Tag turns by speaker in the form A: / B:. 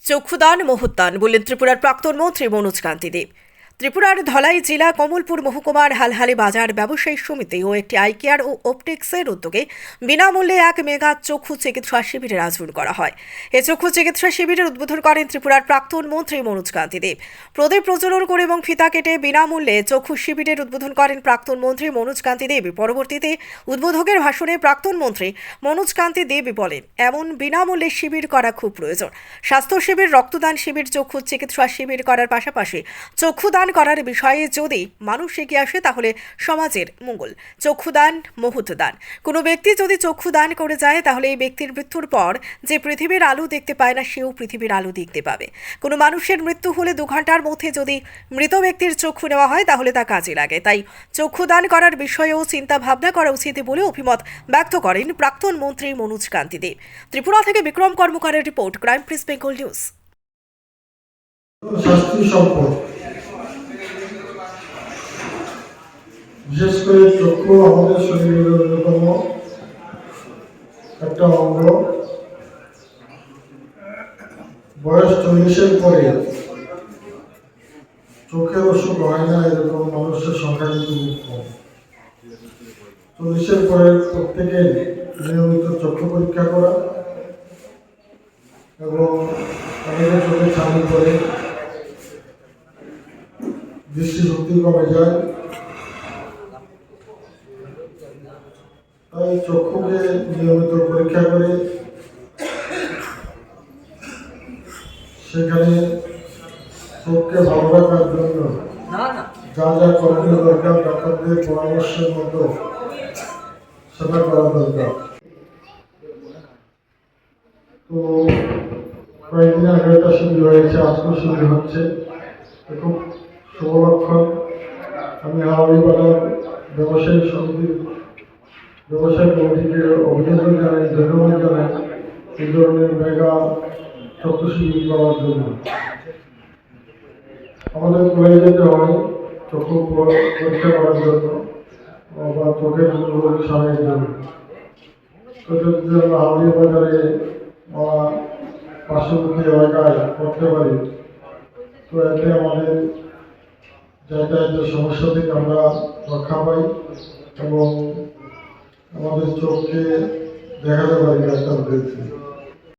A: চক্ষুদান মহোদ্যান বললেন ত্রিপুরার প্রাক্তন মন্ত্রী মনোজ কান্তি দেব। ত্রিপুরার ধলাই জেলা কমলপুর মহকুমার হালহালি বাজার ব্যবসায়ী সমিতি ও একটি আই কেয়ার ও অপটিক্সের উদ্যোগে বিনামূল্যে এক মেগা চক্ষু চিকিৎসা শিবিরের আয়োজন করা হয়। এই চক্ষু চিকিৎসা শিবিরের উদ্বোধন করেন ত্রিপুরার প্রাক্তন মন্ত্রী মনোজ কান্তি দেব। প্রদীপ প্রজ্বলন করে এবং ফিতা কেটে বিনামূল্যে চক্ষু শিবিরের উদ্বোধন করেন প্রাক্তন মন্ত্রী মনোজ কান্তি দেব। পরবর্তীতে উদ্বোধকের ভাষণে প্রাক্তন মন্ত্রী মনোজ কান্তি দেব বলেন, এমন বিনামূল্যে শিবির করা খুব প্রয়োজন। স্বাস্থ্য শিবির, রক্তদান শিবির, চক্ষু চিকিৎসা শিবির করার পাশাপাশি চক্ষুদান করার বিষয়ে যদি মানুষ এগিয়ে আসে তাহলে সমাজের মঙ্গল। চক্ষুদান মহোদ্যান, কোনো ব্যক্তি যদি চক্ষুদান করে যায় তাহলে এই ব্যক্তির মৃত্যুর পর যে পৃথিবীর আলো দেখতে পায় না সেও পৃথিবীর আলো দেখতে পাবে। কোনো মানুষের মৃত্যু হলে 2 ঘন্টার মধ্যে যদি মৃত ব্যক্তির চক্ষু নেওয়া হয় তাহলে তা কাজে লাগে। তাই চক্ষুদান করার বিষয়েও চিন্তা ভাবনা করা উচিত বলে অভিমত ব্যক্ত করেন প্রাক্তন মন্ত্রী মনোজ কান্তি দেব। ত্রিপুরা থেকে বিক্রম কর্মকারের report, crime press Bengal news.
B: বিশেষ করে চক্ষু আমাদের শরীরের অন্যতম একটা অঙ্গ। বয়স 40-এর পরে চোখের অসুখ হয় না এরকম মানুষের সংখ্যা কিন্তু খুব কম। 40-এর পরে প্রত্যেকের নিয়মিত চক্ষু পরীক্ষা করা এবং অনেকের চোখে ছানি পড়ে, দৃষ্টিশক্তি কমে যায়। তাই চক্ষুকে নিয়মিত পরীক্ষা করে সেখানে চোখকে ভালো রাখার জন্য যা যা করণীয় দরকার ডাক্তারদের পরামর্শের মতো সেটা করা দরকার। তো কয়েকদিন আগে একটা শিবির হয়েছে, আজকেও শিবির হচ্ছে, খুব শুভ লক্ষণ। আমি হাওড়ি বাজার ব্যবসায়ী সমিতির ব্যবসায়ী কমিটিকে অভিনন্দন জানাই, ধন্যবাদ জানাই এই ধরনের মেগা চক্ষু শিবির করার জন্য। আমাদের কলেজে যেতে হয় চক্ষু পরীক্ষা করার জন্য বা চোখের রোগ সারানোর জন্য। তো যদি আমরা হাওড়ি বাজারে বা পার্শ্ববর্তী এলাকায় করতে পারি তো এতে আমাদের যাতায়াতের সমস্যা থেকে আমরা রক্ষা পাই এবং আমাদের চোখকে দেখাতে পারি ডাক্তারদেরকে।